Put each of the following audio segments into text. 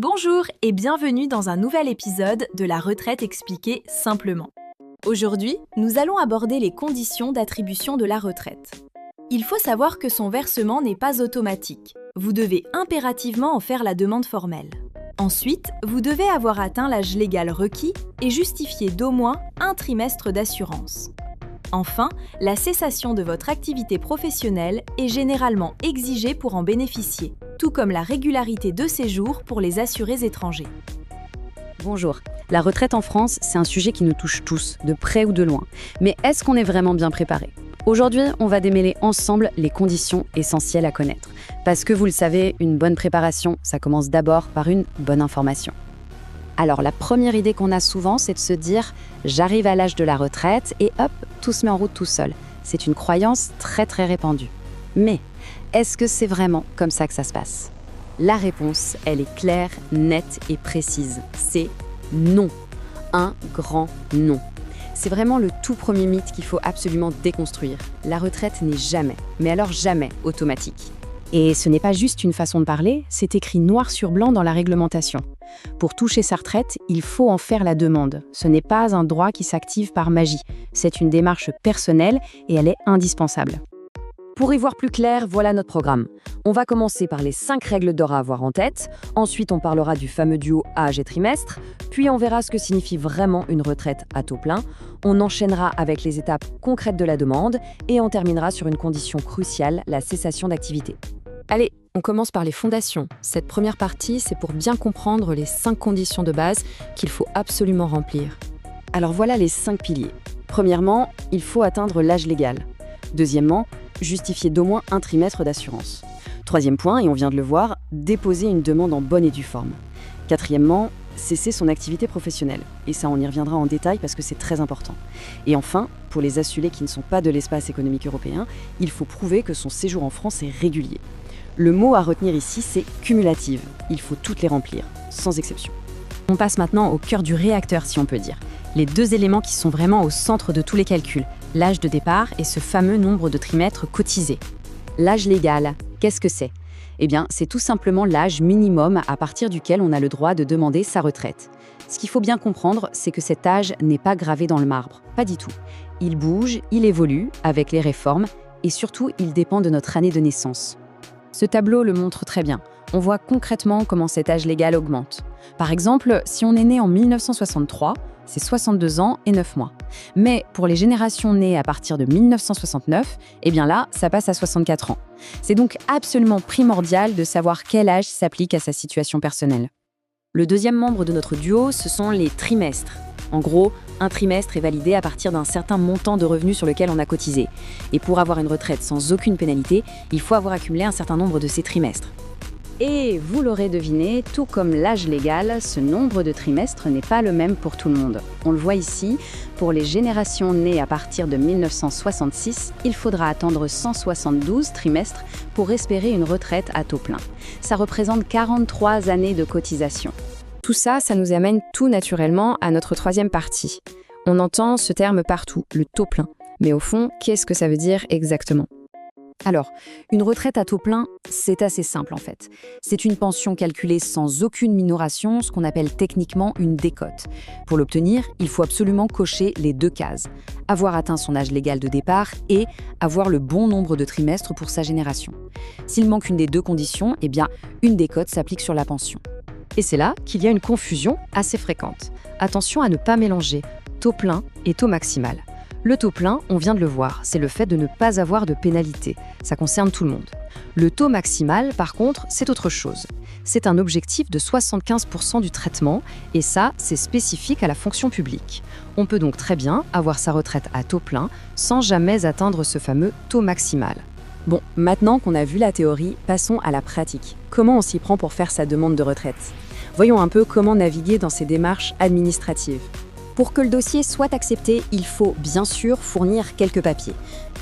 Bonjour et bienvenue dans un nouvel épisode de la retraite expliquée simplement. Aujourd'hui, nous allons aborder les conditions d'attribution de la retraite. Il faut savoir que son versement n'est pas automatique. Vous devez impérativement en faire la demande formelle. Ensuite, vous devez avoir atteint l'âge légal requis et justifier d'au moins un trimestre d'assurance. Enfin, la cessation de votre activité professionnelle est généralement exigée pour en bénéficier, tout comme la régularité de séjour pour les assurés étrangers. Bonjour. La retraite en France, c'est un sujet qui nous touche tous, de près ou de loin. Mais est-ce qu'on est vraiment bien préparé ? Aujourd'hui, on va démêler ensemble les conditions essentielles à connaître. Parce que vous le savez, une bonne préparation, ça commence d'abord par une bonne information. Alors la première idée qu'on a souvent, c'est de se dire « j'arrive à l'âge de la retraite et hop, tout se met en route tout seul ». C'est une croyance très répandue. Mais est-ce que c'est vraiment comme ça que ça se passe ? La réponse, elle est claire, nette et précise. C'est non. Un grand non. C'est vraiment le tout premier mythe qu'il faut absolument déconstruire. La retraite n'est jamais, mais alors jamais, automatique. Et ce n'est pas juste une façon de parler, c'est écrit noir sur blanc dans la réglementation. Pour toucher sa retraite, il faut en faire la demande. Ce n'est pas un droit qui s'active par magie. C'est une démarche personnelle et elle est indispensable. Pour y voir plus clair, voilà notre programme. On va commencer par les 5 règles d'or à avoir en tête, ensuite on parlera du fameux duo âge et trimestre, puis on verra ce que signifie vraiment une retraite à taux plein, on enchaînera avec les étapes concrètes de la demande et on terminera sur une condition cruciale, la cessation d'activité. Allez, on commence par les fondations. Cette première partie, c'est pour bien comprendre les 5 conditions de base qu'il faut absolument remplir. Alors voilà les 5 piliers. Premièrement, il faut atteindre l'âge légal. Deuxièmement, justifier d'au moins un trimestre d'assurance. Troisième point, et on vient de le voir, déposer une demande en bonne et due forme. Quatrièmement, cesser son activité professionnelle. Et ça, on y reviendra en détail parce que c'est très important. Et enfin, pour les assulés qui ne sont pas de l'espace économique européen, il faut prouver que son séjour en France est régulier. Le mot à retenir ici, c'est cumulative. Il faut toutes les remplir, sans exception. On passe maintenant au cœur du réacteur, si on peut dire. Les 2 éléments qui sont vraiment au centre de tous les calculs, l'âge de départ et ce fameux nombre de trimestres cotisés. L'âge légal, qu'est-ce que c'est ? Eh bien, c'est tout simplement l'âge minimum à partir duquel on a le droit de demander sa retraite. Ce qu'il faut bien comprendre, c'est que cet âge n'est pas gravé dans le marbre, pas du tout. Il bouge, il évolue avec les réformes et surtout, il dépend de notre année de naissance. Ce tableau le montre très bien. On voit concrètement comment cet âge légal augmente. Par exemple, si on est né en 1963, c'est 62 ans et 9 mois. Mais pour les générations nées à partir de 1969, eh bien là, ça passe à 64 ans. C'est donc absolument primordial de savoir quel âge s'applique à sa situation personnelle. Le deuxième membre de notre duo, ce sont les trimestres. En gros, un trimestre est validé à partir d'un certain montant de revenus sur lequel on a cotisé. Et pour avoir une retraite sans aucune pénalité, il faut avoir accumulé un certain nombre de ces trimestres. Et vous l'aurez deviné, tout comme l'âge légal, ce nombre de trimestres n'est pas le même pour tout le monde. On le voit ici, pour les générations nées à partir de 1966, il faudra attendre 172 trimestres pour espérer une retraite à taux plein. Ça représente 43 années de cotisation. Tout ça, ça nous amène tout naturellement à notre troisième partie. On entend ce terme partout, le taux plein. Mais au fond, qu'est-ce que ça veut dire exactement ? Alors, une retraite à taux plein, c'est assez simple en fait. C'est une pension calculée sans aucune minoration, ce qu'on appelle techniquement une décote. Pour l'obtenir, il faut absolument cocher les 2 cases. Avoir atteint son âge légal de départ et avoir le bon nombre de trimestres pour sa génération. S'il manque une des 2 conditions, eh bien, une décote s'applique sur la pension. Et c'est là qu'il y a une confusion assez fréquente. Attention à ne pas mélanger taux plein et taux maximal. Le taux plein, on vient de le voir, c'est le fait de ne pas avoir de pénalité. Ça concerne tout le monde. Le taux maximal, par contre, c'est autre chose. C'est un objectif de 75% du traitement, et ça, c'est spécifique à la fonction publique. On peut donc très bien avoir sa retraite à taux plein sans jamais atteindre ce fameux taux maximal. Bon, maintenant qu'on a vu la théorie, passons à la pratique. Comment on s'y prend pour faire sa demande de retraite ? Voyons un peu comment naviguer dans ces démarches administratives. Pour que le dossier soit accepté, il faut bien sûr fournir quelques papiers.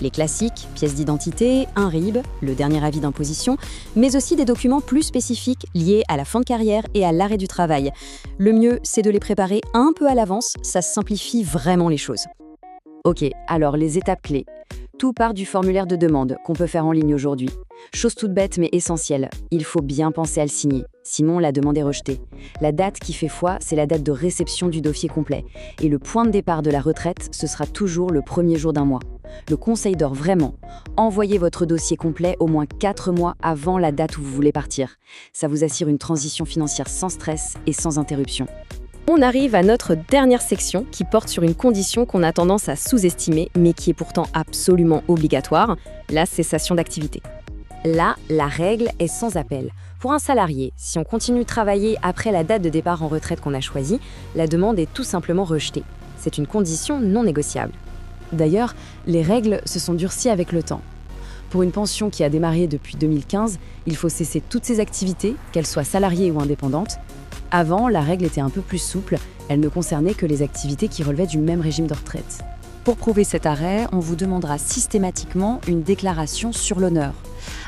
Les classiques, pièce d'identité, un RIB, le dernier avis d'imposition, mais aussi des documents plus spécifiques liés à la fin de carrière et à l'arrêt du travail. Le mieux, c'est de les préparer un peu à l'avance, ça simplifie vraiment les choses. Ok, alors les étapes clés. Tout part du formulaire de demande qu'on peut faire en ligne aujourd'hui. Chose toute bête mais essentielle, il faut bien penser à le signer, sinon la demande est rejetée. La date qui fait foi, c'est la date de réception du dossier complet. Et le point de départ de la retraite, ce sera toujours le premier jour d'un mois. Le conseil d'or vraiment, envoyez votre dossier complet au moins 4 mois avant la date où vous voulez partir. Ça vous assure une transition financière sans stress et sans interruption. On arrive à notre dernière section qui porte sur une condition qu'on a tendance à sous-estimer mais qui est pourtant absolument obligatoire, la cessation d'activité. Là, la règle est sans appel. Pour un salarié, si on continue de travailler après la date de départ en retraite qu'on a choisie, la demande est tout simplement rejetée. C'est une condition non négociable. D'ailleurs, les règles se sont durcies avec le temps. Pour une pension qui a démarré depuis 2015, il faut cesser toutes ses activités, qu'elles soient salariées ou indépendantes. Avant, la règle était un peu plus souple, elle ne concernait que les activités qui relevaient du même régime de retraite. Pour prouver cet arrêt, on vous demandera systématiquement une déclaration sur l'honneur.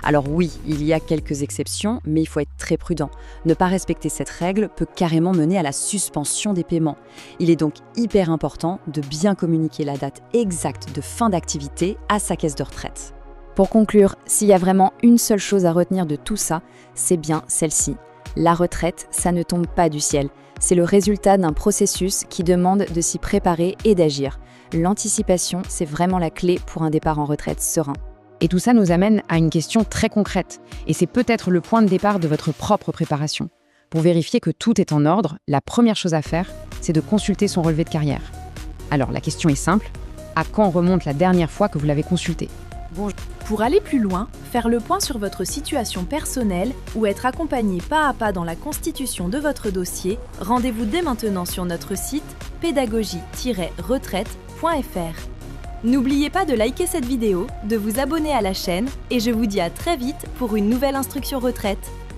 Alors oui, il y a quelques exceptions, mais il faut être très prudent. Ne pas respecter cette règle peut carrément mener à la suspension des paiements. Il est donc hyper important de bien communiquer la date exacte de fin d'activité à sa caisse de retraite. Pour conclure, s'il y a vraiment une seule chose à retenir de tout ça, c'est bien celle-ci. La retraite, ça ne tombe pas du ciel. C'est le résultat d'un processus qui demande de s'y préparer et d'agir. L'anticipation, c'est vraiment la clé pour un départ en retraite serein. Et tout ça nous amène à une question très concrète. Et c'est peut-être le point de départ de votre propre préparation. Pour vérifier que tout est en ordre, la première chose à faire, c'est de consulter son relevé de carrière. Alors la question est simple, à quand remonte la dernière fois que vous l'avez consulté ? Pour aller plus loin, faire le point sur votre situation personnelle ou être accompagné pas à pas dans la constitution de votre dossier, rendez-vous dès maintenant sur notre site pédagogie-retraite.fr. N'oubliez pas de liker cette vidéo, de vous abonner à la chaîne et je vous dis à très vite pour une nouvelle instruction retraite.